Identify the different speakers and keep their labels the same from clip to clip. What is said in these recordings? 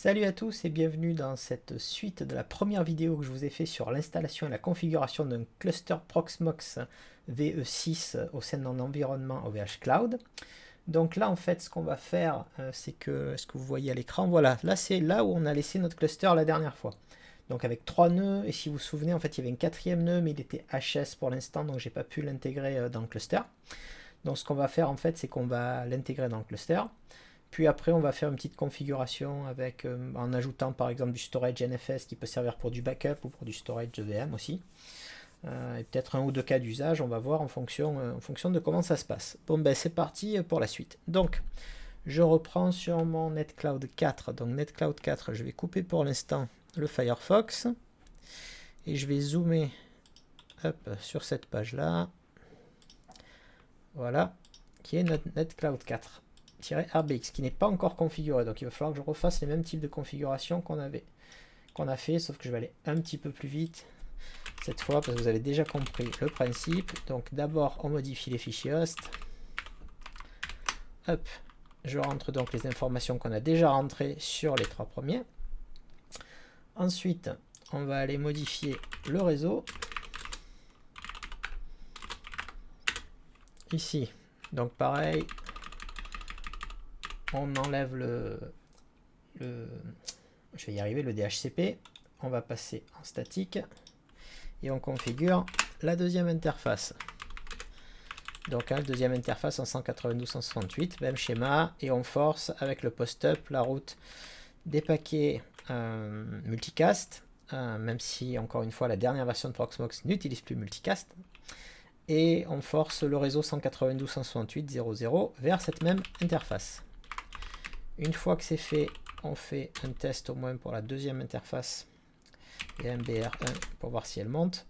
Speaker 1: Salut à tous et bienvenue dans cette suite de la première vidéo que je vous ai fait sur l'installation et la configuration d'un cluster Proxmox VE6 au sein d'un environnement OVH Cloud. Donc là en fait ce qu'on va faire c'est que, ce que vous voyez à l'écran, voilà, là c'est là où on a laissé notre cluster la dernière fois. Donc avec 3 nœuds, et si vous vous souvenez en fait il y avait un quatrième nœud mais il était HS pour l'instant donc j'ai pas pu l'intégrer dans le cluster. Donc ce qu'on va faire en fait c'est qu'on va l'intégrer dans le cluster. Puis après, on va faire une petite configuration avec, en ajoutant par exemple du storage NFS qui peut servir pour du backup ou pour du storage de VM aussi. Et peut-être un ou deux cas d'usage, on va voir en fonction de comment ça se passe. Bon ben c'est parti pour la suite. Donc je reprends sur mon NetCloud 4. Donc NetCloud 4, je vais couper pour l'instant le Firefox. Et je vais zoomer sur cette page-là. Voilà, qui est notre NetCloud 4. -RBX qui n'est pas encore configuré, donc il va falloir que je refasse les mêmes types de configuration qu'on a fait, sauf que je vais aller un petit peu plus vite cette fois parce que vous avez déjà compris le principe. Donc d'abord on modifie les fichiers host, hop, je rentre donc les informations qu'on a déjà rentrées sur les trois premiers. Ensuite on va aller modifier le réseau ici, donc pareil, on enlève je vais y arriver, le DHCP, on va passer en statique et on configure la deuxième interface. Donc la deuxième interface en 192.168, même schéma, et on force avec le post-up la route des paquets multicast, même si encore une fois la dernière version de Proxmox n'utilise plus multicast, et on force le réseau 192.168.0.0 vers cette même interface. Une fois que c'est fait, on fait un test au moins pour la deuxième interface et MBR1 pour voir si elle monte.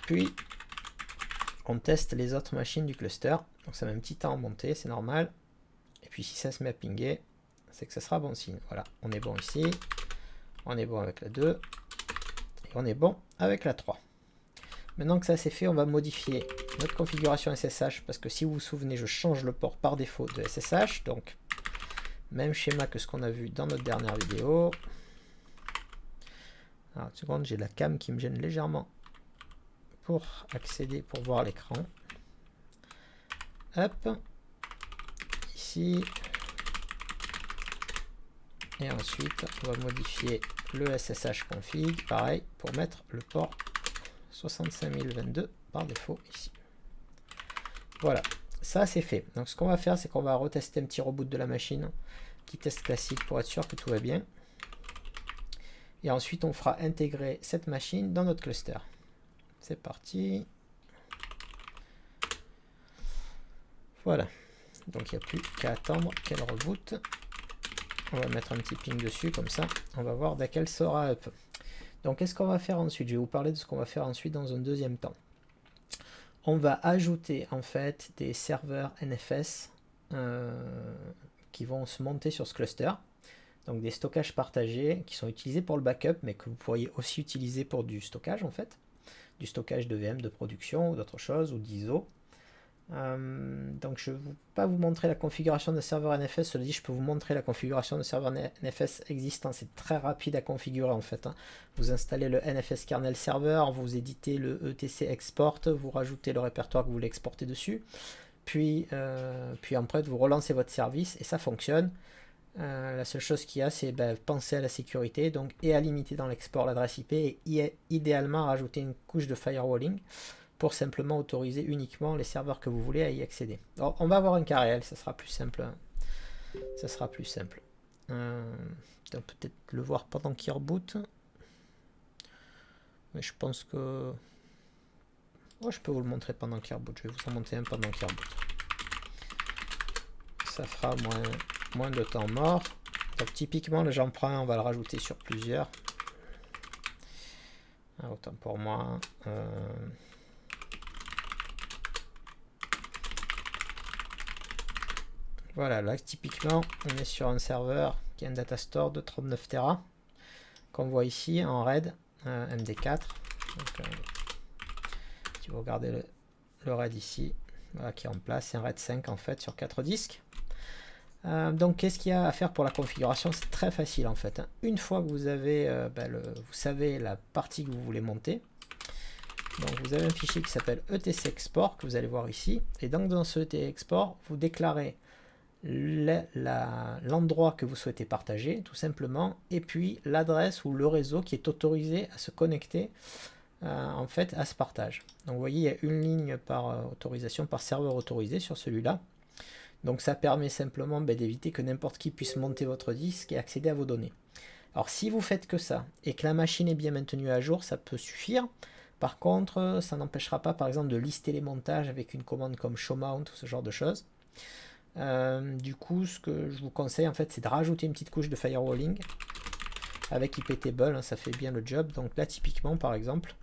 Speaker 1: Puis on teste les autres machines du cluster. Donc ça met un petit temps à monter, c'est normal. Et puis si ça se met à pinguer, c'est que ça sera bon signe. Voilà, on est bon ici, on est bon avec la 2, et on est bon avec la 3. Maintenant que ça c'est fait, on va modifier notre configuration SSH, parce que si vous vous souvenez, je change le port par défaut de SSH, donc même schéma que ce qu'on a vu dans notre dernière vidéo. Alors, une seconde, j'ai la cam qui me gêne légèrement pour accéder, pour voir l'écran. Hop, ici. Et ensuite, on va modifier le SSH config, pareil, pour mettre le port 65022 par défaut ici. Voilà, ça c'est fait. Donc ce qu'on va faire, c'est qu'on va retester un petit reboot de la machine, petit test classique pour être sûr que tout va bien. Et ensuite, on fera intégrer cette machine dans notre cluster. C'est parti. Voilà. Donc il n'y a plus qu'à attendre qu'elle reboot. On va mettre un petit ping dessus, comme ça, on va voir dès qu'elle sera up. Donc qu'est-ce qu'on va faire ensuite? Je vais vous parler de ce qu'on va faire ensuite dans un deuxième temps. On va ajouter en fait des serveurs NFS qui vont se monter sur ce cluster. Donc des stockages partagés qui sont utilisés pour le backup, mais que vous pourriez aussi utiliser pour du stockage en fait. Du stockage de VM de production ou d'autres choses, ou d'ISO. Donc je ne vais pas vous montrer la configuration de serveur NFS, cela dit je peux vous montrer la configuration de serveur NFS existant, c'est très rapide à configurer en fait. Vous installez le NFS kernel server, vous éditez le etc export, vous rajoutez le répertoire que vous voulez exporter dessus, puis après vous relancez votre service et ça fonctionne. La seule chose qu'il y a, c'est penser à la sécurité, donc et à limiter dans l'export l'adresse IP et idéalement rajouter une couche de firewalling pour simplement autoriser uniquement les serveurs que vous voulez à y accéder. Alors, on va avoir un cas réel, ça sera plus simple. Ça sera plus simple. Peut-être le voir pendant qu'il reboot. Mais je pense que... Oh, je peux vous le montrer pendant qu'il reboot. Je vais vous en montrer un pendant qu'il reboot. Ça fera moins de temps mort. Donc typiquement, le j'en prends un, on va le rajouter sur plusieurs. Autant pour moi. Voilà, là typiquement on est sur un serveur qui a un data store de 39 Tera qu'on voit ici en RAID MD4. Donc, si vous regardez le RAID ici, voilà, qui est en place, c'est un RAID 5 en fait sur 4 disques. Donc qu'est-ce qu'il y a à faire pour la configuration? C'est très facile en fait, hein. Une fois que vous avez, vous savez la partie que vous voulez monter, donc vous avez un fichier qui s'appelle etc export que vous allez voir ici, et donc dans ce etc export, vous déclarez l'endroit que vous souhaitez partager tout simplement, et puis l'adresse ou le réseau qui est autorisé à se connecter en fait à ce partage. Donc vous voyez, il y a une ligne par autorisation, par serveur autorisé sur celui-là. Donc ça permet simplement d'éviter que n'importe qui puisse monter votre disque et accéder à vos données. Alors si vous faites que ça et que la machine est bien maintenue à jour, ça peut suffire. Par contre, ça n'empêchera pas par exemple de lister les montages avec une commande comme showmount ou ce genre de choses. Du coup, ce que je vous conseille en fait, c'est de rajouter une petite couche de firewalling avec iptable, hein, ça fait bien le job. Donc là typiquement par exemple,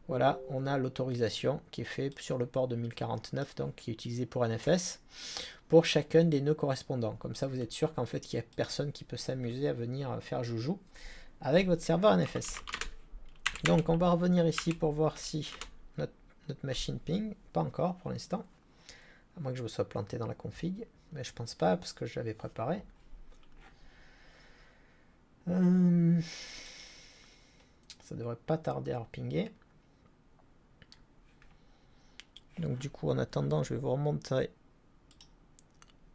Speaker 1: voilà, on a l'autorisation qui est faite sur le port 2049, donc qui est utilisé pour NFS, pour chacun des nœuds correspondants. Comme ça, vous êtes sûr qu'en fait, il n'y a personne qui peut s'amuser à venir faire joujou avec votre serveur NFS. Donc, on va revenir ici pour voir si notre machine ping. Pas encore pour l'instant, à moins que je me sois planté dans la config, mais je pense pas parce que je l'avais préparé. Ça devrait pas tarder à repinguer. Donc du coup, en attendant, je vais vous remontrer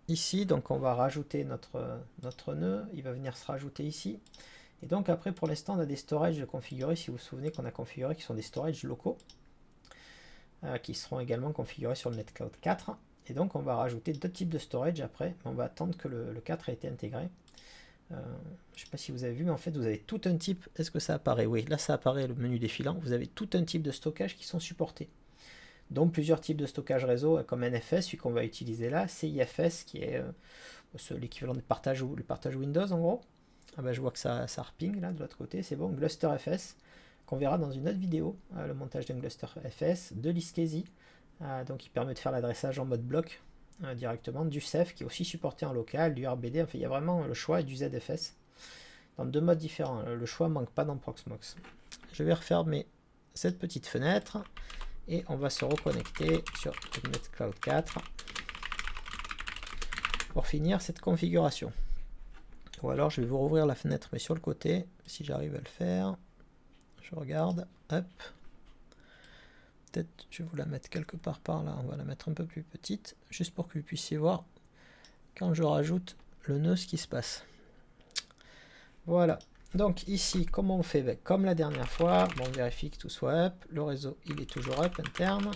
Speaker 1: ici. Donc on va rajouter notre nœud, il va venir se rajouter ici. Et donc après, pour l'instant, on a des storages configurés, si vous vous souvenez qu'on a configuré, qui sont des storages locaux, qui seront également configurés sur le NetCloud 4. Et donc on va rajouter deux types de storage après, on va attendre que le 4 ait été intégré. Je ne sais pas si vous avez vu, mais en fait vous avez tout un type, est-ce que ça apparaît? Oui, là ça apparaît le menu défilant, vous avez tout un type de stockage qui sont supportés. Donc plusieurs types de stockage réseau comme NFS, celui qu'on va utiliser là, CIFS qui est l'équivalent de partage, le partage Windows en gros. Ah ben, je vois que ça reping là de l'autre côté, c'est bon. GlusterFS qu'on verra dans une autre vidéo, le montage d'un GlusterFS, de l'Iskesi, donc qui permet de faire l'adressage en mode bloc directement, du Ceph qui est aussi supporté en local, du RBD, enfin il y a vraiment le choix, et du ZFS dans deux modes différents. Le choix ne manque pas dans Proxmox. Je vais refermer cette petite fenêtre. Et on va se reconnecter sur le NetCloud 4 pour finir cette configuration. Ou alors je vais vous rouvrir la fenêtre mais sur le côté, si j'arrive à le faire. Je regarde, hop. Peut-être je vais vous la mettre quelque part par là, on va la mettre un peu plus petite, juste pour que vous puissiez voir quand je rajoute le nœud ce qui se passe. Voilà. Donc ici, comment on fait? Comme la dernière fois, bon, on vérifie que tout soit up. Le réseau, il est toujours up interne.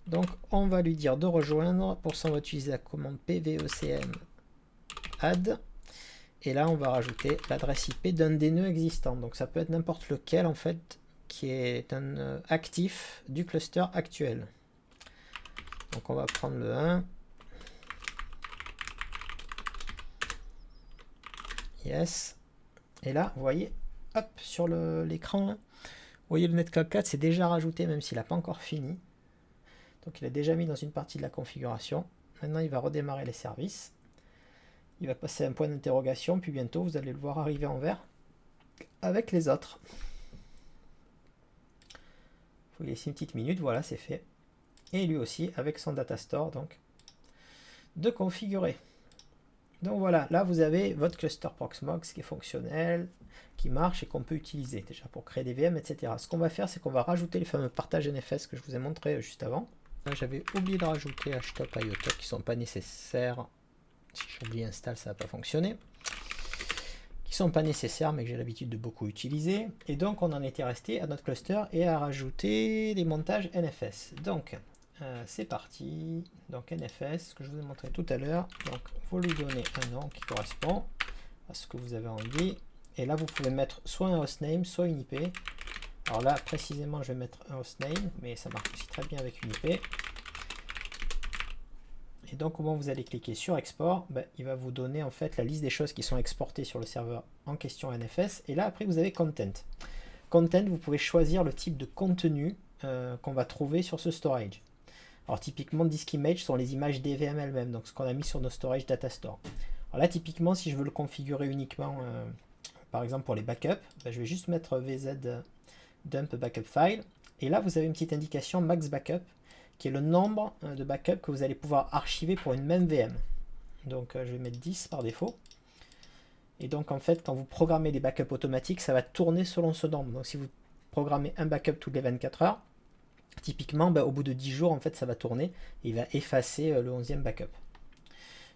Speaker 1: Donc on va lui dire de rejoindre. Pour ça, on va utiliser la commande pvecm add. Et là, on va rajouter l'adresse IP d'un des nœuds existants. Donc ça peut être n'importe lequel en fait, qui est un actif du cluster actuel. Donc on va prendre le 1. Yes. Et là, vous voyez, hop, sur l'écran, vous voyez le NetCloud 4, c'est déjà rajouté, même s'il n'a pas encore fini. Donc il a déjà mis dans une partie de la configuration. Maintenant, il va redémarrer les services. Il va passer un point d'interrogation, puis bientôt, vous allez le voir arriver en vert avec les autres. Il faut laisser une petite minute, voilà, c'est fait. Et lui aussi, avec son data store, donc, de configurer. Donc voilà, là vous avez votre cluster Proxmox qui est fonctionnel, qui marche et qu'on peut utiliser déjà pour créer des VM, etc. Ce qu'on va faire, c'est qu'on va rajouter les fameux partages NFS que je vous ai montré juste avant. J'avais oublié de rajouter htop, iotop qui ne sont pas nécessaires. Si j'oublie install, ça ne va pas fonctionner. Qui ne sont pas nécessaires, mais que j'ai l'habitude de beaucoup utiliser. Et donc on en était resté à notre cluster et à rajouter des montages NFS. Donc c'est parti. Donc NFS, ce que je vous ai montré tout à l'heure. Donc vous lui donnez un nom qui correspond à ce que vous avez envie. Et là vous pouvez mettre soit un hostname, soit une IP. Alors là précisément je vais mettre un hostname, mais ça marche aussi très bien avec une IP. Et donc au moment où vous allez cliquer sur export, il va vous donner en fait la liste des choses qui sont exportées sur le serveur en question NFS. Et là après vous avez content. Content, vous pouvez choisir le type de contenu qu'on va trouver sur ce storage. Alors typiquement disk image sont les images DVM elles-mêmes, donc ce qu'on a mis sur nos storage data store. Alors là typiquement si je veux le configurer uniquement par exemple pour les backups, je vais juste mettre vz dump backup file et là vous avez une petite indication max backup qui est le nombre de backups que vous allez pouvoir archiver pour une même VM. Donc je vais mettre 10 par défaut. Et donc en fait, quand vous programmez des backups automatiques, ça va tourner selon ce nombre. Donc si vous programmez un backup toutes les 24 heures, typiquement au bout de 10 jours, en fait, ça va tourner et il va effacer le 11e backup.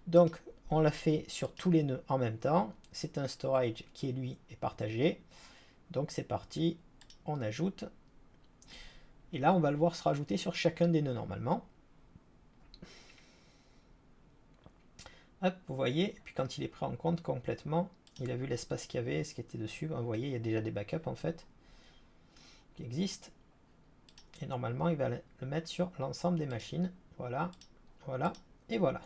Speaker 1: Donc on l'a fait sur tous les nœuds en même temps. C'est un storage qui lui est partagé. Donc c'est parti, on ajoute. Et là, on va le voir se rajouter sur chacun des nœuds normalement. Hop, vous voyez, et puis quand il est pris en compte complètement, il a vu l'espace qu'il y avait, ce qui était dessus. Vous voyez, il y a déjà des backups en fait qui existent. Et normalement, il va le mettre sur l'ensemble des machines. Voilà, voilà, et voilà.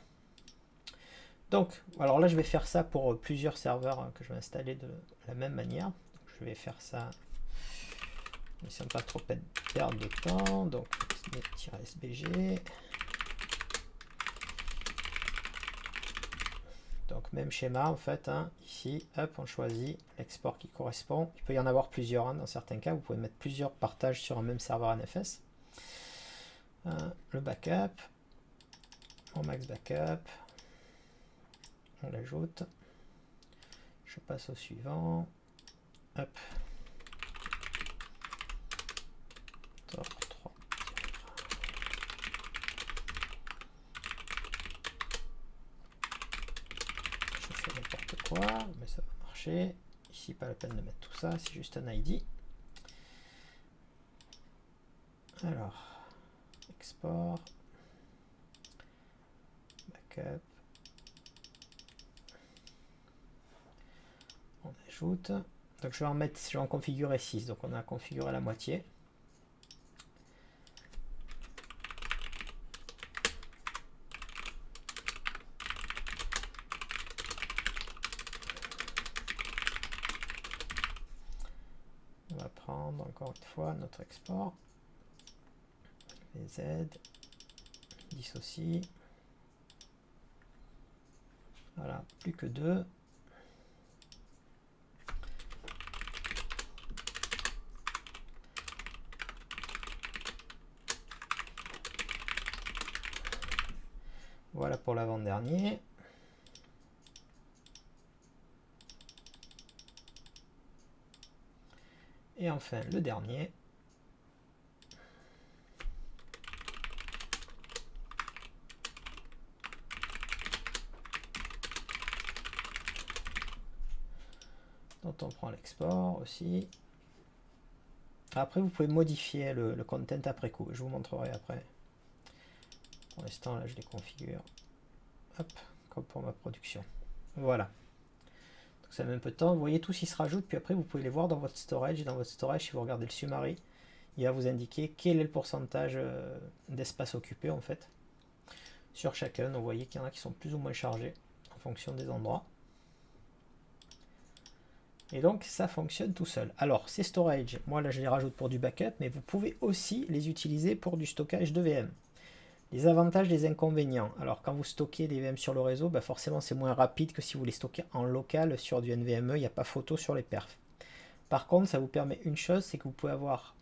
Speaker 1: Donc, alors là, je vais faire ça pour plusieurs serveurs que je vais installer de la même manière. Donc, je vais faire ça, n'essayons pas trop perdre de temps. Donc, -sbg. Donc, même schéma, en fait, hein, ici, hop, on choisit l'export qui correspond. Il peut y en avoir plusieurs, hein, dans certains cas. Vous pouvez mettre plusieurs partages sur un même serveur NFS. Le backup, mon max backup. On l'ajoute. Je passe au suivant. Hop. 3. Je fais n'importe quoi, mais ça va marcher. Ici, pas la peine de mettre tout ça, c'est juste un ID. Alors, export, backup. On ajoute. Donc je vais en configurer 6. Donc on a configuré la moitié. On va prendre encore une fois notre export. VZ. Dissocie. Voilà, plus que 2. Voilà pour l'avant-dernier. Et enfin le dernier. Dont on prend l'export aussi. Après vous pouvez modifier le content après coup. Je vous montrerai après. Pour l'instant là je les configure. Hop, comme pour ma production. Voilà. Donc ça met un peu de temps. Vous voyez tous ils se rajoutent, puis après vous pouvez les voir dans votre storage. Et dans votre storage, si vous regardez le summary, il va vous indiquer quel est le pourcentage d'espace occupé en fait sur chacun. Donc vous voyez qu'il y en a qui sont plus ou moins chargés en fonction des endroits. Et donc ça fonctionne tout seul. Alors ces storage, moi là je les rajoute pour du backup, mais vous pouvez aussi les utiliser pour du stockage de VM. Les avantages, les inconvénients. Alors quand vous stockez des VM sur le réseau, forcément c'est moins rapide que si vous les stockez en local sur du NVMe, il n'y a pas photo sur les perfs. Par contre, ça vous permet une chose, c'est que vous pouvez avoir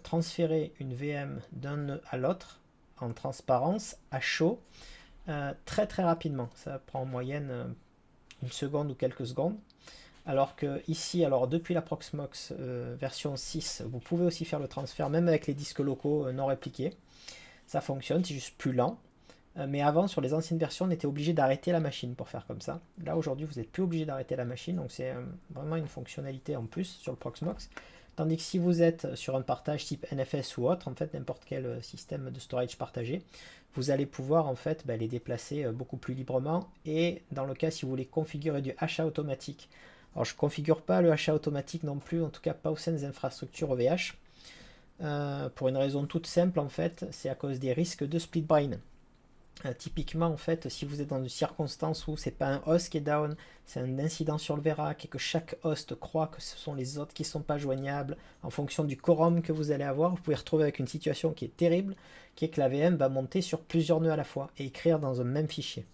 Speaker 1: transféré une VM d'un nœud à l'autre en transparence, à chaud, très très rapidement. Ça prend en moyenne une seconde ou quelques secondes. Alors que ici, alors depuis la Proxmox version 6, vous pouvez aussi faire le transfert, même avec les disques locaux non répliqués. Ça fonctionne, c'est juste plus lent. Mais avant, sur les anciennes versions, on était obligé d'arrêter la machine pour faire comme ça. Là, aujourd'hui, vous n'êtes plus obligé d'arrêter la machine. Donc, c'est vraiment une fonctionnalité en plus sur le Proxmox. Tandis que si vous êtes sur un partage type NFS ou autre, en fait, n'importe quel système de storage partagé, vous allez pouvoir en fait les déplacer beaucoup plus librement. Et dans le cas, si vous voulez configurer du achat automatique, alors je ne configure pas le achat automatique non plus, en tout cas pas au sein des infrastructures OVH. Pour une raison toute simple en fait, c'est à cause des risques de split brain. Typiquement en fait, si vous êtes dans une circonstance où c'est pas un host qui est down, c'est un incident sur le VRAC et que chaque host croit que ce sont les autres qui sont pas joignables, en fonction du quorum que vous allez avoir, vous pouvez retrouver avec une situation qui est terrible, qui est que la VM va monter sur plusieurs nœuds à la fois et écrire dans un même fichier.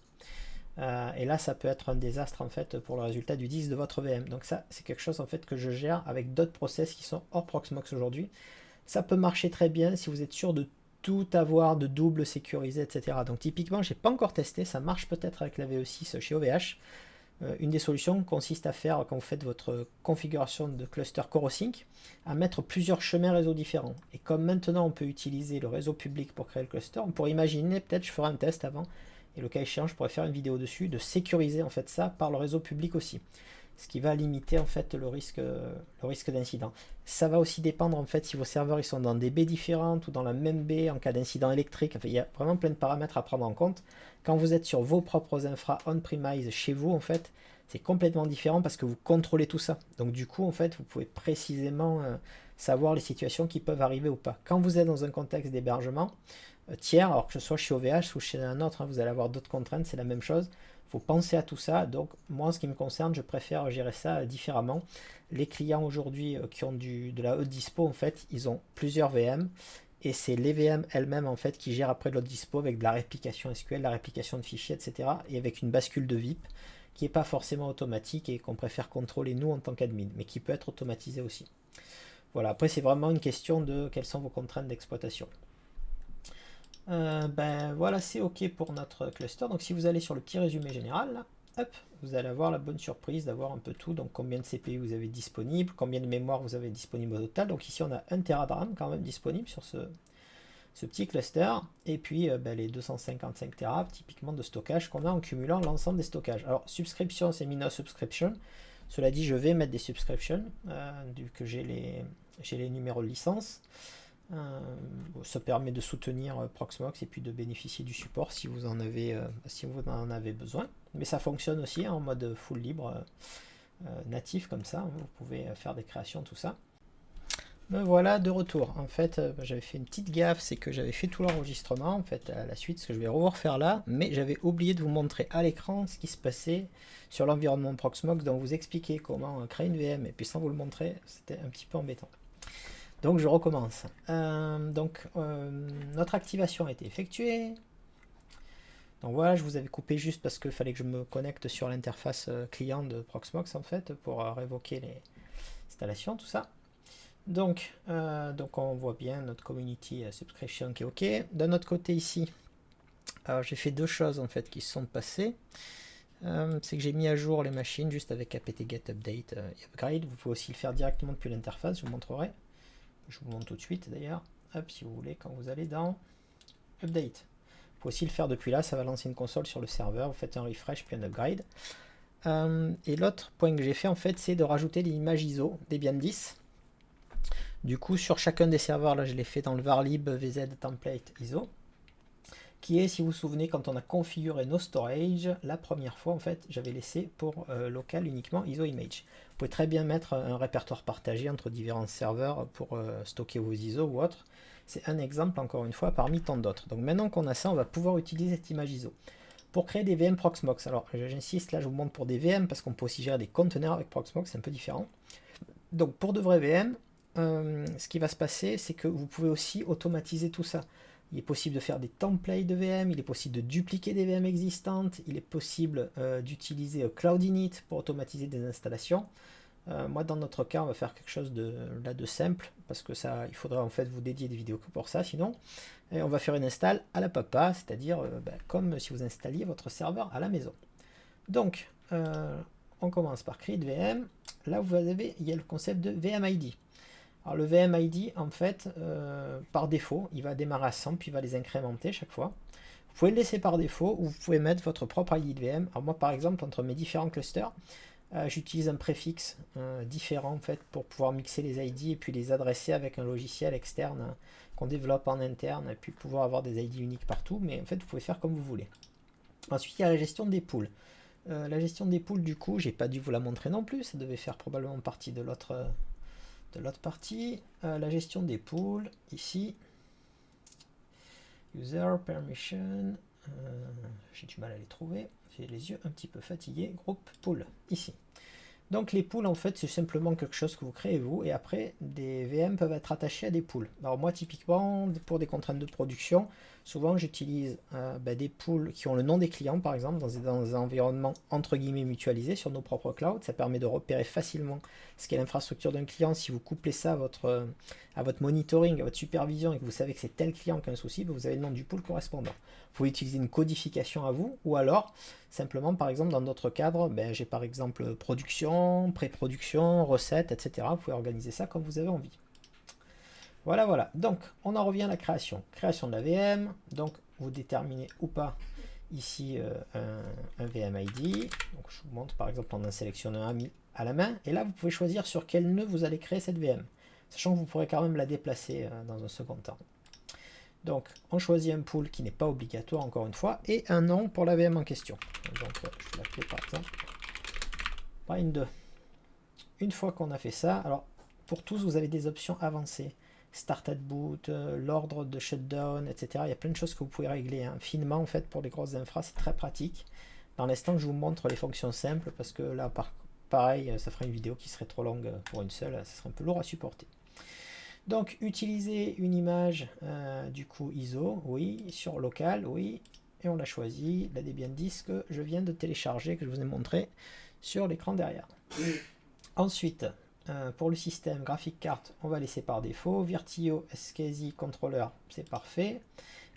Speaker 1: Et là ça peut être un désastre en fait pour le résultat du disque de votre VM. Donc ça c'est quelque chose en fait que je gère avec d'autres process qui sont hors Proxmox aujourd'hui. Ça peut marcher très bien si vous êtes sûr de tout avoir de double sécurisé, etc. Donc typiquement, j'ai pas encore testé, ça marche peut-être avec la VE6 chez OVH. Une des solutions consiste à faire, quand vous faites votre configuration de cluster CoroSync, à mettre plusieurs chemins réseau différents. Et comme maintenant on peut utiliser le réseau public pour créer le cluster, on pourrait imaginer, peut-être je ferai un test avant, et le cas échéant je pourrais faire une vidéo dessus, de sécuriser en fait ça par le réseau public aussi. Ce qui va limiter en fait le risque d'incident. Ça va aussi dépendre en fait si vos serveurs ils sont dans des baies différentes ou dans la même baie en cas d'incident électrique. Enfin, il y a vraiment plein de paramètres à prendre en compte. Quand vous êtes sur vos propres infra on-premise chez vous, en fait, c'est complètement différent parce que vous contrôlez tout ça. Donc du coup, en fait, vous pouvez précisément savoir les situations qui peuvent arriver ou pas. Quand vous êtes dans un contexte d'hébergement tiers, alors que ce soit chez OVH ou chez un autre, hein, vous allez avoir d'autres contraintes, c'est la même chose. Il faut penser à tout ça. Donc moi, en ce qui me concerne, je préfère gérer ça différemment. Les clients aujourd'hui qui ont de la haute dispo, en fait, ils ont plusieurs VM. Et c'est les VM elles-mêmes en fait qui gèrent après de l'autre dispo avec de la réplication SQL, la réplication de fichiers, etc. Et avec une bascule de VIP qui n'est pas forcément automatique et qu'on préfère contrôler nous en tant qu'admin, mais qui peut être automatisé aussi. Voilà, après c'est vraiment une question de quelles sont vos contraintes d'exploitation. Ben voilà, c'est OK pour notre cluster. Donc si vous allez sur le petit résumé général, là, hop, vous allez avoir la bonne surprise d'avoir un peu tout. Donc combien de CPU vous avez disponible, combien de mémoire vous avez disponible au total. Donc ici on a 1 Tera de RAM quand même disponible sur ce petit cluster. Et puis ben, les 255 Tera typiquement de stockage qu'on a en cumulant l'ensemble des stockages. Alors subscription, c'est mis no subscription. Cela dit, je vais mettre des subscriptions vu que j'ai les numéros de licence. Ça permet de soutenir Proxmox et puis de bénéficier du support si vous en avez besoin. Mais ça fonctionne aussi en mode full libre natif comme ça. Vous pouvez faire des créations, tout ça. Me voilà de retour. En fait, j'avais fait une petite gaffe, c'est que j'avais fait tout l'enregistrement en fait à la suite, ce que je vais refaire là, mais j'avais oublié de vous montrer à l'écran ce qui se passait sur l'environnement Proxmox, donc vous expliquer comment créer une VM et puis sans vous le montrer, c'était un petit peu embêtant. Donc je recommence. Notre activation a été effectuée. Donc voilà, je vous avais coupé juste parce qu'il fallait que je me connecte sur l'interface client de Proxmox en fait pour révoquer les installations, tout ça. Donc on voit bien notre community subscription qui est OK. D'un autre côté ici, j'ai fait deux choses en fait qui se sont passées. C'est que j'ai mis à jour les machines juste avec apt-get update et upgrade. Vous pouvez aussi le faire directement depuis l'interface, je vous montrerai. Je vous montre tout de suite d'ailleurs. Hop, si vous voulez, quand vous allez dans Update. Vous pouvez aussi le faire depuis là, ça va lancer une console sur le serveur. Vous faites un refresh puis un upgrade. Et l'autre point que j'ai fait en fait, c'est de rajouter l'image ISO Debian 10. Du coup, sur chacun des serveurs, là je l'ai fait dans le varlib vz template ISO. Qui est, si vous vous souvenez, quand on a configuré nos storage, la première fois en fait, j'avais laissé pour local uniquement ISO image. Vous pouvez très bien mettre un répertoire partagé entre différents serveurs pour stocker vos ISO ou autres. C'est un exemple, encore une fois, parmi tant d'autres. Donc maintenant qu'on a ça, on va pouvoir utiliser cette image ISO. Pour créer des VM Proxmox, alors j'insiste, là je vous montre pour des VM, parce qu'on peut aussi gérer des conteneurs avec Proxmox, c'est un peu différent. Donc pour de vrais VM, ce qui va se passer, c'est que vous pouvez aussi automatiser tout ça. Il est possible de faire des templates de VM, il est possible de dupliquer des VM existantes, il est possible d'utiliser Cloudinit pour automatiser des installations. Moi, dans notre cas, on va faire quelque chose de simple, parce que ça, il faudra en fait vous dédier des vidéos que pour ça, sinon. Et on va faire une install à la papa, c'est-à-dire comme si vous installiez votre serveur à la maison. Donc, on commence par create VM. Là, il y a le concept de VMID. Alors le VMID, en fait, par défaut, il va démarrer à 100, puis il va les incrémenter chaque fois. Vous pouvez le laisser par défaut, ou vous pouvez mettre votre propre ID de VM. Alors moi, par exemple, entre mes différents clusters, j'utilise un préfixe différent, en fait, pour pouvoir mixer les ID et puis les adresser avec un logiciel externe qu'on développe en interne, et puis pouvoir avoir des ID uniques partout. Mais en fait, vous pouvez faire comme vous voulez. Ensuite, il y a la gestion des pools. La gestion des pools, du coup, j'ai pas dû vous la montrer non plus, ça devait faire probablement partie de l'autre partie. La gestion des pools, ici, user permission, j'ai du mal à les trouver, j'ai les yeux un petit peu fatigués, groupe pool, ici. Donc les pools, en fait, c'est simplement quelque chose que vous créez vous, et après, des VM peuvent être attachés à des pools. Alors moi, typiquement, pour des contraintes de production, souvent j'utilise des pools qui ont le nom des clients, par exemple, dans des environnements entre guillemets mutualisés sur nos propres clouds. Ça permet de repérer facilement ce qu'est l'infrastructure d'un client. Si vous couplez ça à votre monitoring, à votre supervision, et que vous savez que c'est tel client qui a un souci, vous avez le nom du pool correspondant. Vous pouvez utiliser une codification à vous, ou alors simplement, par exemple, dans d'autres cadres, j'ai par exemple production, pré-production, recettes, etc. Vous pouvez organiser ça comme vous avez envie. Voilà, voilà. Donc, on en revient à la création. Création de la VM. Donc, vous déterminez ou pas ici un VM ID. Donc, je vous montre par exemple, on en sélectionne un à la main. Et là, vous pouvez choisir sur quel nœud vous allez créer cette VM. Sachant que vous pourrez quand même la déplacer dans un second temps. Donc, on choisit un pool qui n'est pas obligatoire, encore une fois, et un nom pour la VM en question. Donc, je vais l'appeler par exemple Bind2. Une fois qu'on a fait ça, alors, pour tous, vous avez des options avancées. Started boot, l'ordre de shutdown, etc. Il y a plein de choses que vous pouvez régler finement, en fait, pour les grosses infras, c'est très pratique. Dans l'instant, je vous montre les fonctions simples, parce que là, pareil, ça fera une vidéo qui serait trop longue pour une seule, ça serait un peu lourd à supporter. Donc, utiliser une image du coup ISO, oui, sur local, oui, et on l'a choisi, la Debian 10 que je viens de télécharger, que je vous ai montré sur l'écran derrière. Ensuite, pour le système graphic card, on va laisser par défaut, Virtio, SCSI, controller, c'est parfait.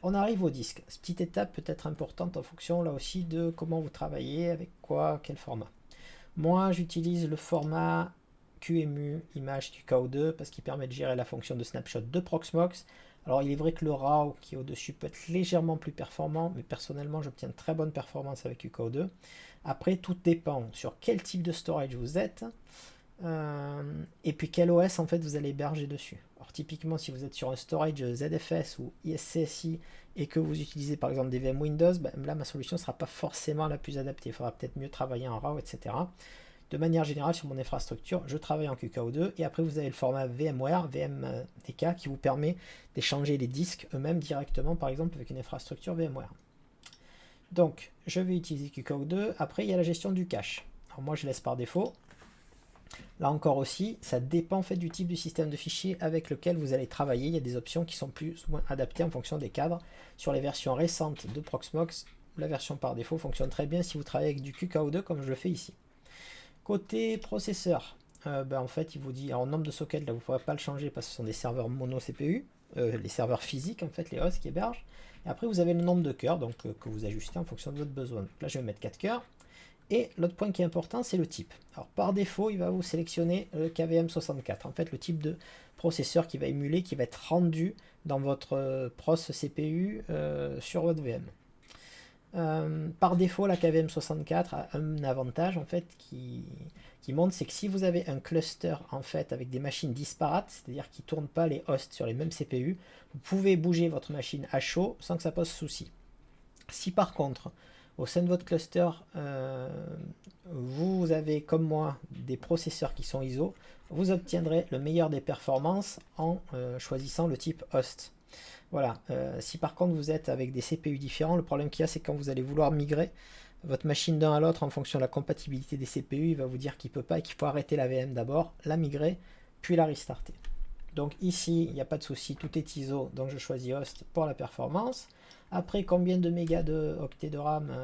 Speaker 1: On arrive au disque. Cette petite étape peut être importante en fonction là aussi de comment vous travaillez, avec quoi, quel format. Moi, j'utilise le format QEMU image QKO2 parce qu'il permet de gérer la fonction de snapshot de Proxmox. Alors il est vrai que le RAW qui est au-dessus peut être légèrement plus performant, mais personnellement j'obtiens de très bonne performance avec QKO2. Après tout dépend sur quel type de storage vous êtes et puis quel OS en fait vous allez héberger dessus. Alors typiquement si vous êtes sur un storage ZFS ou ISCSI et que vous utilisez par exemple des VM Windows, là ma solution ne sera pas forcément la plus adaptée. Il faudra peut-être mieux travailler en RAW, etc. De manière générale, sur mon infrastructure, je travaille en QKO2 et après vous avez le format VMware, VMDK qui vous permet d'échanger les disques eux-mêmes directement, par exemple avec une infrastructure VMware. Donc, je vais utiliser QKO2. Après, il y a la gestion du cache. Alors moi, je laisse par défaut. Là encore aussi, ça dépend en fait du type de système de fichiers avec lequel vous allez travailler. Il y a des options qui sont plus ou moins adaptées en fonction des cadres. Sur les versions récentes de Proxmox, la version par défaut fonctionne très bien si vous travaillez avec du QKO2 comme je le fais ici. Côté processeur, en fait, il vous dit, en nombre de sockets, là, vous ne pourrez pas le changer parce que ce sont des serveurs mono CPU, les serveurs physiques, en fait, les hosts qui hébergent. Et après, vous avez le nombre de cœurs, donc que vous ajustez en fonction de votre besoin. Donc là, je vais mettre 4 cœurs. Et l'autre point qui est important, c'est le type. Alors, par défaut, il va vous sélectionner le KVM64, en fait, le type de processeur qui va émuler, qui va être rendu dans votre pros CPU sur votre VM. Par défaut, la KVM64 a un avantage en fait qui montre, c'est que si vous avez un cluster en fait avec des machines disparates, c'est-à-dire qui ne tournent pas les hosts sur les mêmes CPU, vous pouvez bouger votre machine à chaud sans que ça pose souci. Si par contre, au sein de votre cluster, vous avez comme moi des processeurs qui sont ISO, vous obtiendrez le meilleur des performances en choisissant le type host. Voilà, si par contre vous êtes avec des CPU différents, le problème qu'il y a, c'est quand vous allez vouloir migrer votre machine d'un à l'autre en fonction de la compatibilité des CPU, il va vous dire qu'il ne peut pas et qu'il faut arrêter la VM d'abord, la migrer, puis la restarter. Donc ici, il n'y a pas de souci, tout est ISO, donc je choisis host pour la performance. Après, combien de mégas de octets de RAM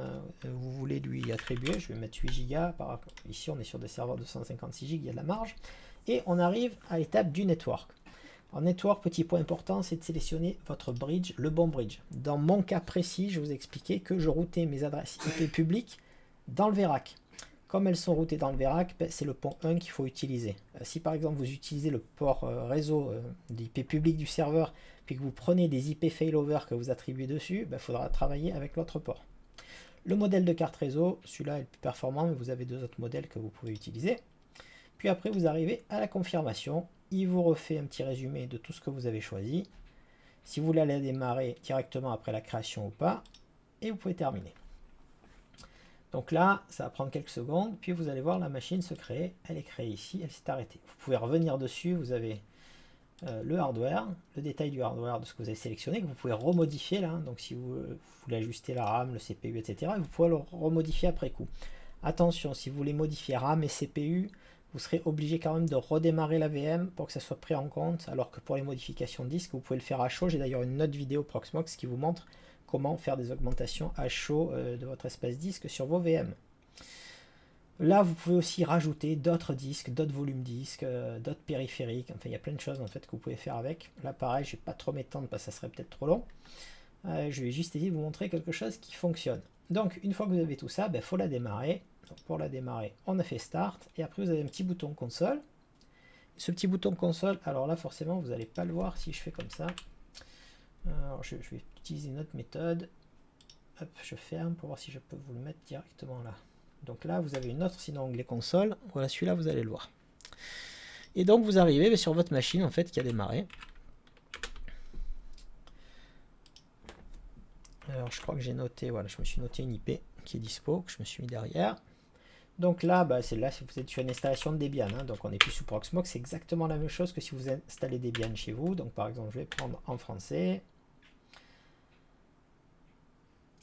Speaker 1: vous voulez lui attribuer? Je vais mettre 8 Go, ici on est sur des serveurs de 156 Go, il y a de la marge. Et on arrive à l'étape du network. En network, petit point important, c'est de sélectionner votre bridge, le bon bridge. Dans mon cas précis, je vous ai expliqué que je routais mes adresses IP publiques dans le VRAC. Comme elles sont routées dans le VRAC, c'est le pont 1 qu'il faut utiliser. Si par exemple vous utilisez le port réseau d'IP public du serveur, puis que vous prenez des IP failover que vous attribuez dessus, il faudra travailler avec l'autre port. Le modèle de carte réseau, celui-là est le plus performant, mais vous avez deux autres modèles que vous pouvez utiliser. Puis après, vous arrivez à la confirmation. Il vous refait un petit résumé de tout ce que vous avez choisi. Si vous voulez la démarrer directement après la création ou pas. Et vous pouvez terminer. Donc là, ça va prendre quelques secondes. Puis vous allez voir la machine se créer. Elle est créée ici. Elle s'est arrêtée. Vous pouvez revenir dessus. Vous avez le hardware, le détail du hardware de ce que vous avez sélectionné, que vous pouvez remodifier là. Donc si vous voulez ajuster la RAM, le CPU, etc., vous pouvez le remodifier après coup. Attention, si vous voulez modifier RAM et CPU, vous serez obligé quand même de redémarrer la VM pour que ça soit pris en compte, alors que pour les modifications disques, vous pouvez le faire à chaud. J'ai d'ailleurs une autre vidéo Proxmox qui vous montre comment faire des augmentations à chaud de votre espace disque sur vos VM. Là, vous pouvez aussi rajouter d'autres disques, d'autres volumes disques, d'autres périphériques. Enfin, il y a plein de choses en fait que vous pouvez faire avec. Là, pareil, je ne vais pas trop m'étendre parce que ça serait peut-être trop long. Je vais juste essayer de vous montrer quelque chose qui fonctionne. Donc, une fois que vous avez tout ça, il faut la démarrer. Donc, pour la démarrer, on a fait Start. Et après, vous avez un petit bouton console. Ce petit bouton console, alors là, forcément, vous n'allez pas le voir si je fais comme ça. Alors, je vais utiliser une autre méthode. Hop, je ferme pour voir si je peux vous le mettre directement là. Donc là, vous avez une autre, sinon onglet console. Voilà, celui-là, vous allez le voir. Et donc, vous arrivez sur votre machine, en fait, qui a démarré. Alors, je crois que j'ai noté, voilà, je me suis noté une IP qui est dispo, que je me suis mis derrière. Donc là, c'est là si vous êtes sur une installation de Debian. Hein, donc, on n'est plus sous Proxmox. C'est exactement la même chose que si vous installez Debian chez vous. Donc, par exemple, je vais prendre en français.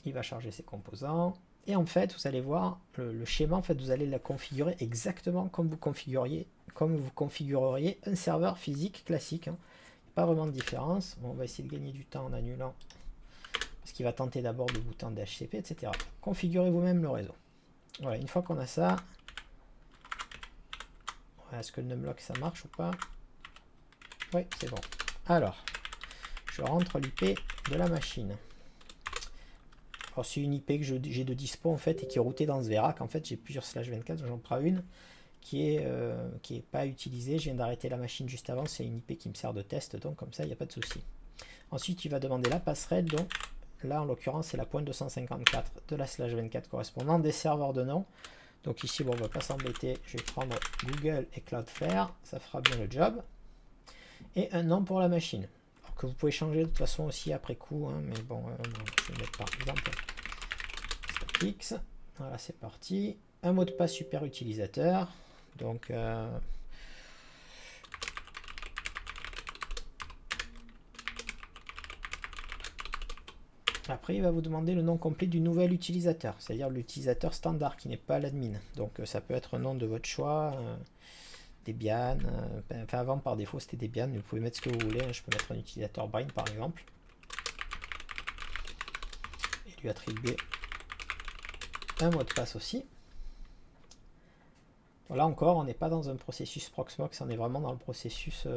Speaker 1: Il va charger ses composants. Et en fait, vous allez voir le schéma, en fait, vous allez la configurer exactement comme vous configureriez un serveur physique classique. Hein. Pas vraiment de différence. Bon, on va essayer de gagner du temps en annulant. Parce qu'il va tenter d'abord de booter en DHCP, etc. Configurez vous-même le réseau. Voilà, une fois qu'on a ça, est-ce que le numlock ça marche ou pas? Oui, c'est bon. Alors, je rentre l'IP de la machine. Alors c'est une IP que j'ai de dispo en fait et qui est routée dans Sverac. En fait j'ai plusieurs /24, j'en prends une qui est pas utilisée. Je viens d'arrêter la machine juste avant, c'est une IP qui me sert de test, donc comme ça il n'y a pas de souci. Ensuite il va demander la passerelle, donc là en l'occurrence c'est la pointe 254 de la /24 correspondant des serveurs de nom. Donc ici bon, on va pas s'embêter, je vais prendre Google et Cloudflare, ça fera bien le job. Et un nom pour la machine. Que vous pouvez changer de toute façon aussi après coup, hein, mais bon, je vais mettre par exemple X. Voilà, c'est parti. Un mot de passe super utilisateur. Donc, après, il va vous demander le nom complet du nouvel utilisateur, c'est-à-dire l'utilisateur standard qui n'est pas l'admin. Donc, ça peut être un nom de votre choix. Debian, enfin avant par défaut c'était Debian, mais vous pouvez mettre ce que vous voulez, hein. Je peux mettre un utilisateur Brain par exemple et lui attribuer un mot de passe aussi. Voilà, encore on n'est pas dans un processus Proxmox, on est vraiment dans le processus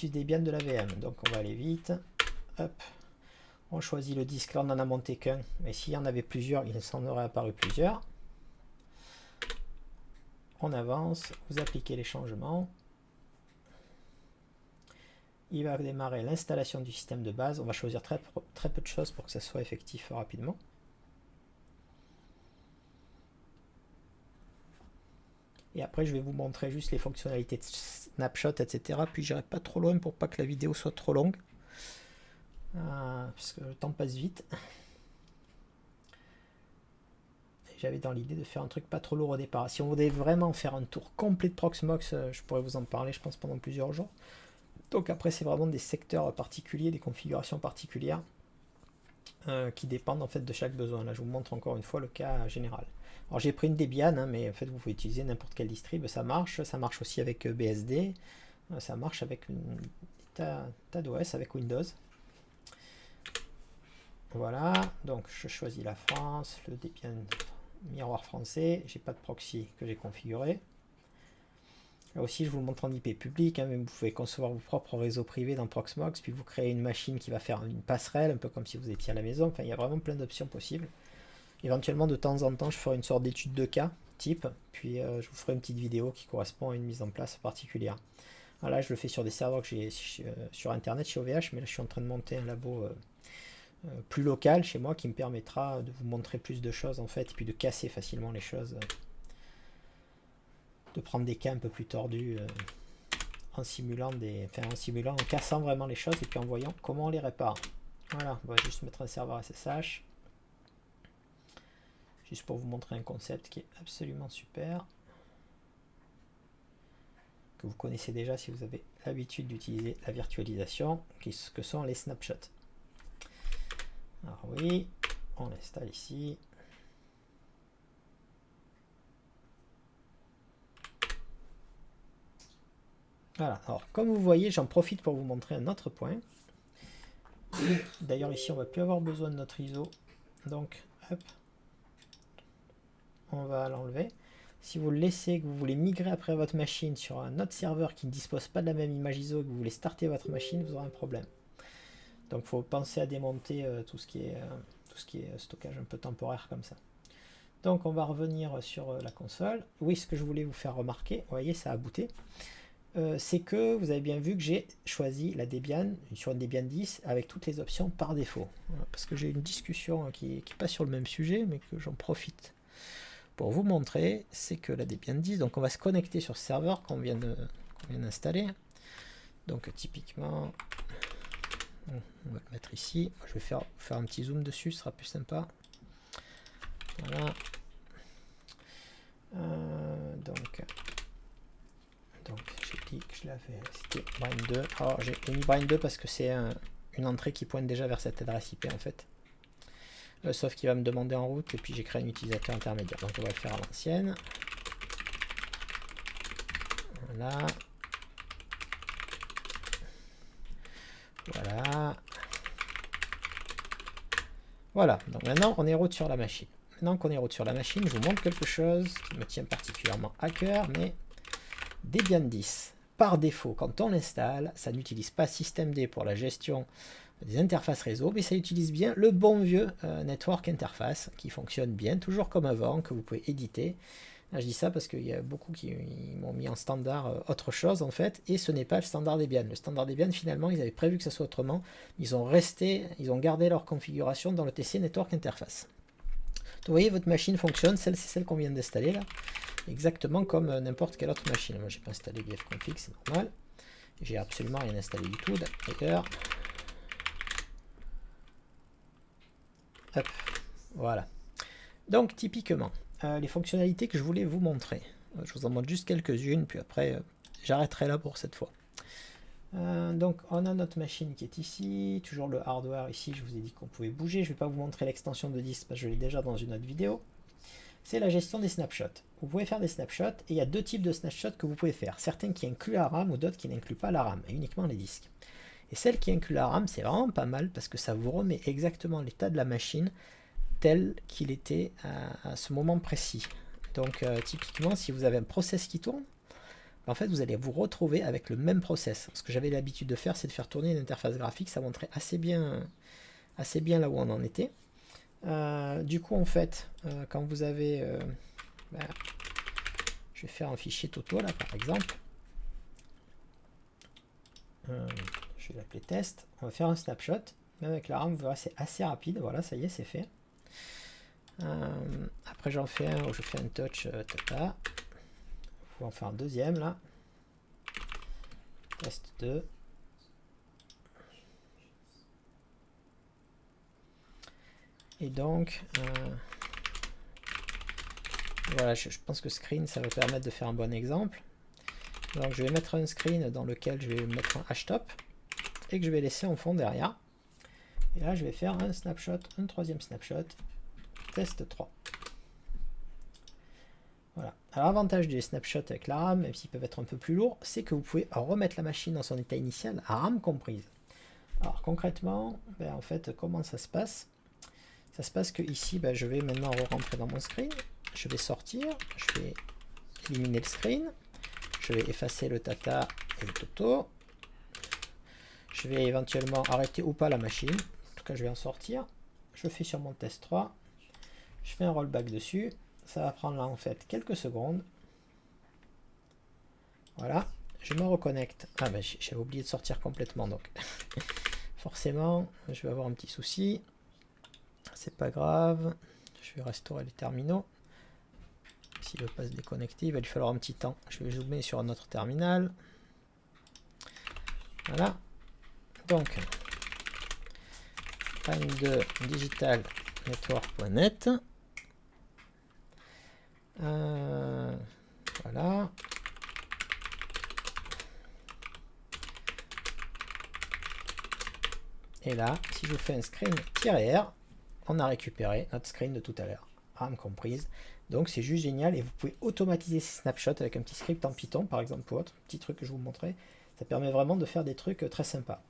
Speaker 1: Debian de la VM. Donc on va aller vite. Hop, on choisit le disque, là on en a monté qu'un, mais s'il y en avait plusieurs, il s'en aurait apparu plusieurs. On avance, vous appliquez les changements. Il va démarrer l'installation du système de base. On va choisir très peu de choses pour que ça soit effectif rapidement. Et après, je vais vous montrer juste les fonctionnalités de snapshot, etc. Puis j'irai pas trop loin pour pas que la vidéo soit trop longue. Parce que le temps passe vite. J'avais dans l'idée de faire un truc pas trop lourd au départ. Si on voulait vraiment faire un tour complet de Proxmox, je pourrais vous en parler, je pense, pendant plusieurs jours. Donc après, c'est vraiment des secteurs particuliers, des configurations particulières qui dépendent en fait de chaque besoin. Là, je vous montre encore une fois le cas général. Alors j'ai pris une Debian, hein, mais en fait, vous pouvez utiliser n'importe quel distrib, ça marche. Ça marche aussi avec BSD, ça marche avec un tas d'OS, avec Windows. Voilà, donc je choisis la France, le Debian miroir français, j'ai pas de proxy que j'ai configuré. Là aussi je vous le montre en IP public, hein, mais vous pouvez concevoir vos propres réseaux privés dans Proxmox, puis vous créez une machine qui va faire une passerelle, un peu comme si vous étiez à la maison. Enfin il y a vraiment plein d'options possibles. Éventuellement de temps en temps je ferai une sorte d'étude de cas type, puis je vous ferai une petite vidéo qui correspond à une mise en place particulière. Alors là je le fais sur des serveurs que j'ai sur internet chez OVH, mais là je suis en train de monter un labo plus local chez moi qui me permettra de vous montrer plus de choses en fait, et puis de casser facilement les choses, de prendre des cas un peu plus tordus en simulant en cassant vraiment les choses et puis en voyant comment on les répare. Voilà, on va juste mettre un serveur SSH juste pour vous montrer un concept qui est absolument super, que vous connaissez déjà si vous avez l'habitude d'utiliser la virtualisation, que sont les snapshots. Alors oui, on l'installe ici. Voilà, alors comme vous voyez, j'en profite pour vous montrer un autre point. D'ailleurs ici on va plus avoir besoin de notre ISO, donc hop, on va l'enlever. Si vous le laissez, que vous voulez migrer après votre machine sur un autre serveur qui ne dispose pas de la même image ISO, que vous voulez starter votre machine, vous aurez un problème. Donc il faut penser à démonter tout ce qui est stockage un peu temporaire comme ça. Donc on va revenir sur la console. Oui, ce que je voulais vous faire remarquer, vous voyez ça a booté. C'est que vous avez bien vu que j'ai choisi la Debian sur une Debian 10 avec toutes les options par défaut. Voilà, parce que j'ai une discussion qui n'est pas sur le même sujet, mais que j'en profite pour vous montrer. C'est que la Debian 10, donc on va se connecter sur ce serveur qu'on vient d'installer. Donc typiquement, on va le mettre ici. Je vais faire un petit zoom dessus, ce sera plus sympa. Voilà. Donc j'ai dit que je l'avais, c'était Brain 2. Alors j'ai mis Brain 2 parce que c'est une entrée qui pointe déjà vers cette adresse IP en fait. Sauf qu'il va me demander en route et puis j'ai créé un utilisateur intermédiaire. Donc on va le faire à l'ancienne. Voilà. Voilà. Voilà. Donc maintenant on est route sur la machine. Maintenant qu'on est route sur la machine, je vous montre quelque chose qui me tient particulièrement à cœur, mais Debian 10, par défaut, quand on l'installe, ça n'utilise pas systemd pour la gestion des interfaces réseau, mais ça utilise bien le bon vieux network interface qui fonctionne bien, toujours comme avant, que vous pouvez éditer. Là, je dis ça parce qu'il y a beaucoup qui m'ont mis en standard autre chose en fait, et ce n'est pas le standard Debian. Le standard Debian, finalement, ils avaient prévu que ça soit autrement. Ils ont gardé leur configuration dans le TC Network Interface. Donc, vous voyez, votre machine fonctionne, c'est celle qu'on vient d'installer là. Exactement comme n'importe quelle autre machine. Moi, j'ai pas installé bfconfig, c'est normal. J'ai absolument rien installé du tout, d'ailleurs. Hop, voilà. Donc, typiquement, les fonctionnalités que je voulais vous montrer. Je vous en montre juste quelques-unes, puis après, j'arrêterai là pour cette fois. Donc, on a notre machine qui est ici. Toujours le hardware ici, je vous ai dit qu'on pouvait bouger. Je ne vais pas vous montrer l'extension de disque parce que je l'ai déjà dans une autre vidéo. C'est la gestion des snapshots. Vous pouvez faire des snapshots et il y a deux types de snapshots que vous pouvez faire. Certains qui incluent la RAM ou d'autres qui n'incluent pas la RAM, et uniquement les disques. Et celle qui inclut la RAM, c'est vraiment pas mal parce que ça vous remet exactement l'état de la machine tel qu'il était à ce moment précis. Donc typiquement, si vous avez un process qui tourne, en fait vous allez vous retrouver avec le même process. Ce que j'avais l'habitude de faire, c'est de faire tourner une interface graphique, ça montrait assez bien là où on en était. Du coup, en fait, quand vous avez... je vais faire un fichier Toto, là, par exemple. Je vais l'appeler test. On va faire un snapshot. Même avec la RAM, vous verrez, c'est assez rapide. Voilà, ça y est, c'est fait. Après, j'en fais un où je fais un touch tata. Il faut en faire un deuxième, là. Test 2. Et donc, voilà, je pense que screen, ça va permettre de faire un bon exemple. Donc, je vais mettre un screen dans lequel je vais mettre un htop et que je vais laisser en fond derrière. Et là, je vais faire un snapshot, un troisième snapshot, test 3. Voilà. Alors, l'avantage des snapshots avec la RAM, même s'ils peuvent être un peu plus lourds, c'est que vous pouvez remettre la machine dans son état initial, à RAM comprise. Alors, concrètement, en fait, comment ça se passe? Ça se passe que ici, je vais maintenant rentrer dans mon screen. Je vais sortir, je vais éliminer le screen. Je vais effacer le tata et le toto. Je vais éventuellement arrêter ou pas la machine. En tout cas, je vais en sortir. Je fais sur mon test 3. Je fais un rollback dessus. Ça va prendre là en fait quelques secondes. Voilà. Je me reconnecte. Ah j'avais oublié de sortir complètement donc. Forcément, je vais avoir un petit souci. C'est pas grave. Je vais restaurer les terminaux. S'il ne veut pas se déconnecter, il va lui falloir un petit temps. Je vais zoomer sur un autre terminal. Voilà. Donc, de digital network.net. Voilà. Et là, si je fais un screen -R, on a récupéré notre screen de tout à l'heure. RAM comprise. Donc c'est juste génial et vous pouvez automatiser ces snapshots avec un petit script en Python par exemple ou autre, petit truc que je vous montrais. Ça permet vraiment de faire des trucs très sympas.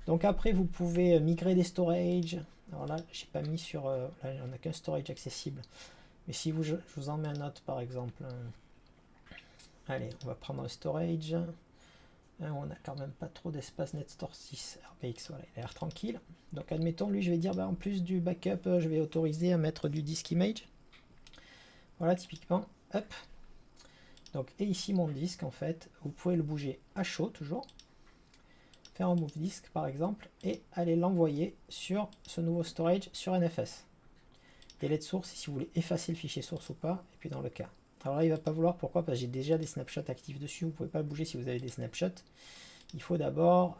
Speaker 1: Donc après vous pouvez migrer des storage. Alors là j'ai pas mis sur, là on n'a qu'un storage accessible. Mais si je vous en mets un autre par exemple, allez on va prendre un storage. On n'a quand même pas trop d'espace NetStore 6 RPX, voilà, il a l'air tranquille. Donc admettons, lui je vais dire, en plus du backup, je vais autoriser à mettre du disk image. Voilà, typiquement, hop. Donc, et ici mon disque, en fait, vous pouvez le bouger à chaud toujours. Faire un move disk par exemple, et aller l'envoyer sur ce nouveau storage sur NFS. Délai de source, si vous voulez effacer le fichier source ou pas, et puis dans le cas. Alors là, il ne va pas vouloir, pourquoi? Parce que j'ai déjà des snapshots actifs dessus, vous ne pouvez pas le bouger si vous avez des snapshots. Il faut d'abord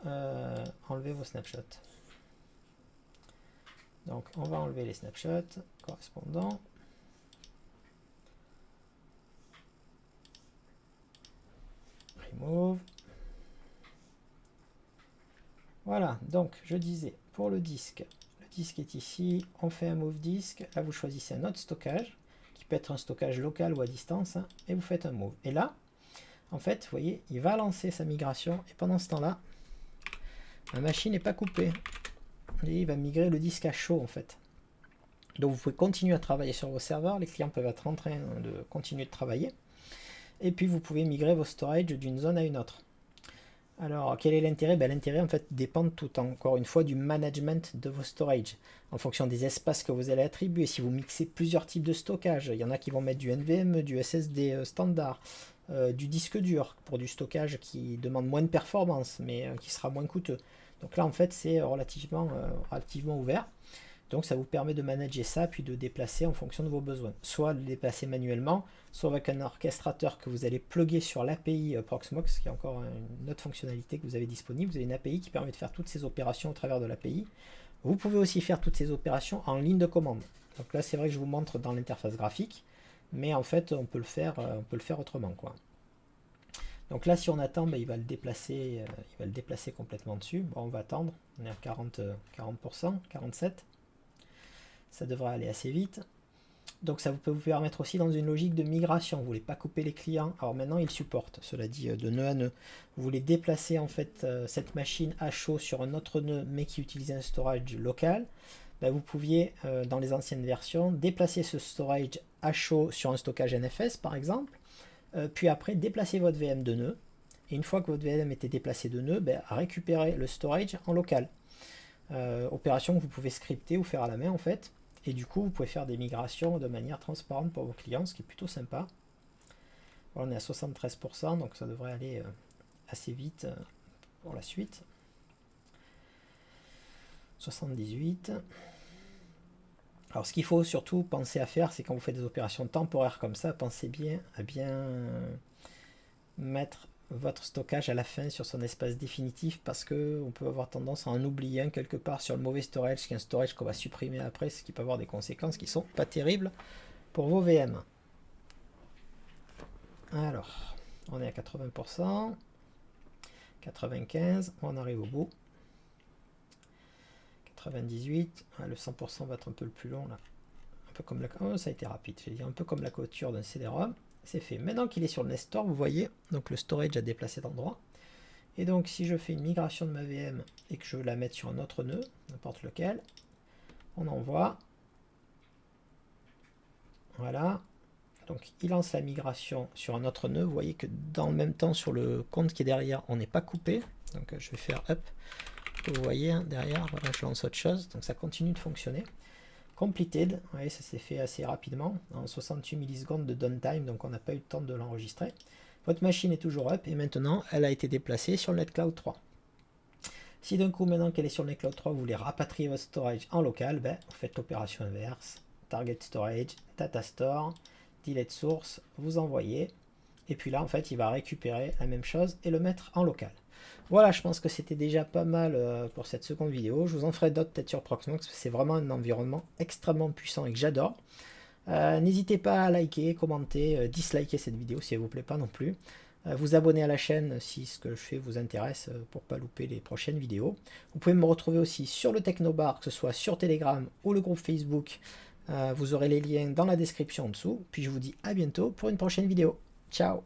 Speaker 1: enlever vos snapshots. Donc on va enlever les snapshots correspondants. Remove. Voilà, donc je disais, pour le disque est ici, on fait un move disk, là vous choisissez un autre stockage, qui peut être un stockage local ou à distance, hein, et vous faites un move. Et là, en fait, vous voyez, il va lancer sa migration, et pendant ce temps-là, la machine n'est pas coupée. Et il va migrer le disque à chaud, en fait. Donc vous pouvez continuer à travailler sur vos serveurs, les clients peuvent être en train de continuer de travailler, et puis vous pouvez migrer vos storage d'une zone à une autre. Alors, quel est l'intérêt? L'intérêt, en fait, dépend tout encore une fois du management de vos storage. En fonction des espaces que vous allez attribuer, si vous mixez plusieurs types de stockage, il y en a qui vont mettre du NVMe, du SSD standard, du disque dur pour du stockage qui demande moins de performance, mais qui sera moins coûteux. Donc là, en fait, c'est relativement ouvert. Donc ça vous permet de manager ça, puis de déplacer en fonction de vos besoins. Soit le déplacer manuellement, soit avec un orchestrateur que vous allez plugger sur l'API Proxmox, qui est encore une autre fonctionnalité que vous avez disponible. Vous avez une API qui permet de faire toutes ces opérations au travers de l'API. Vous pouvez aussi faire toutes ces opérations en ligne de commande. Donc là, c'est vrai que je vous montre dans l'interface graphique, mais en fait, on peut le faire autrement, quoi. Donc là, si on attend, il va le déplacer complètement dessus. Bon, on va attendre. On est à 40%, 47%. Ça devrait aller assez vite. Donc ça peut vous permettre aussi dans une logique de migration. Vous ne voulez pas couper les clients. Alors maintenant, ils supportent, cela dit, de nœud à nœud. Vous voulez déplacer en fait cette machine à chaud sur un autre nœud, mais qui utilise un storage local. Vous pouviez, dans les anciennes versions, déplacer ce storage à chaud sur un stockage NFS, par exemple. Puis après, déplacer votre VM de nœud. Et une fois que votre VM était déplacée de nœud, récupérer le storage en local. Opération que vous pouvez scripter ou faire à la main en fait. Et du coup, vous pouvez faire des migrations de manière transparente pour vos clients, ce qui est plutôt sympa. Voilà, on est à 73%, donc ça devrait aller assez vite pour la suite. 78. Alors, ce qu'il faut surtout penser à faire, c'est quand vous faites des opérations temporaires comme ça, pensez bien à mettre votre stockage à la fin sur son espace définitif, parce qu'on peut avoir tendance à en oublier un quelque part sur le mauvais storage, qui est un storage qu'on va supprimer après, ce qui peut avoir des conséquences qui sont pas terribles pour vos VM. Alors, on est à 80%, 95%, on arrive au bout. 98%, le 100% va être un peu le plus long là. Un peu comme ça a été rapide, j'ai dit un peu comme la clôture d'un CD-ROM. C'est fait. Maintenant qu'il est sur le NetStore, vous voyez, donc le storage a déplacé d'endroit. Et donc si je fais une migration de ma VM et que je veux la mettre sur un autre nœud, n'importe lequel, on envoie. Voilà. Donc il lance la migration sur un autre nœud. Vous voyez que dans le même temps, sur le compte qui est derrière, on n'est pas coupé. Donc je vais faire up. Vous voyez derrière, voilà, je lance autre chose. Donc ça continue de fonctionner. Completed, oui, ça s'est fait assez rapidement, en 68 millisecondes de downtime, donc on n'a pas eu le temps de l'enregistrer. Votre machine est toujours up et maintenant elle a été déplacée sur le NetCloud 3. Si d'un coup, maintenant qu'elle est sur le NetCloud 3, vous voulez rapatrier votre storage en local, vous faites l'opération inverse, target storage, data store, delete source, vous envoyez, et puis là en fait il va récupérer la même chose et le mettre en local. Voilà, je pense que c'était déjà pas mal pour cette seconde vidéo. Je vous en ferai d'autres peut-être sur Proxmox, parce que c'est vraiment un environnement extrêmement puissant et que j'adore. N'hésitez pas à liker, commenter, disliker cette vidéo si elle vous plaît pas non plus. Vous abonner à la chaîne si ce que je fais vous intéresse pour pas louper les prochaines vidéos. Vous pouvez me retrouver aussi sur le Technobar, que ce soit sur Telegram ou le groupe Facebook Vous aurez les liens dans la description en dessous. Puis je vous dis à bientôt pour une prochaine vidéo. Ciao!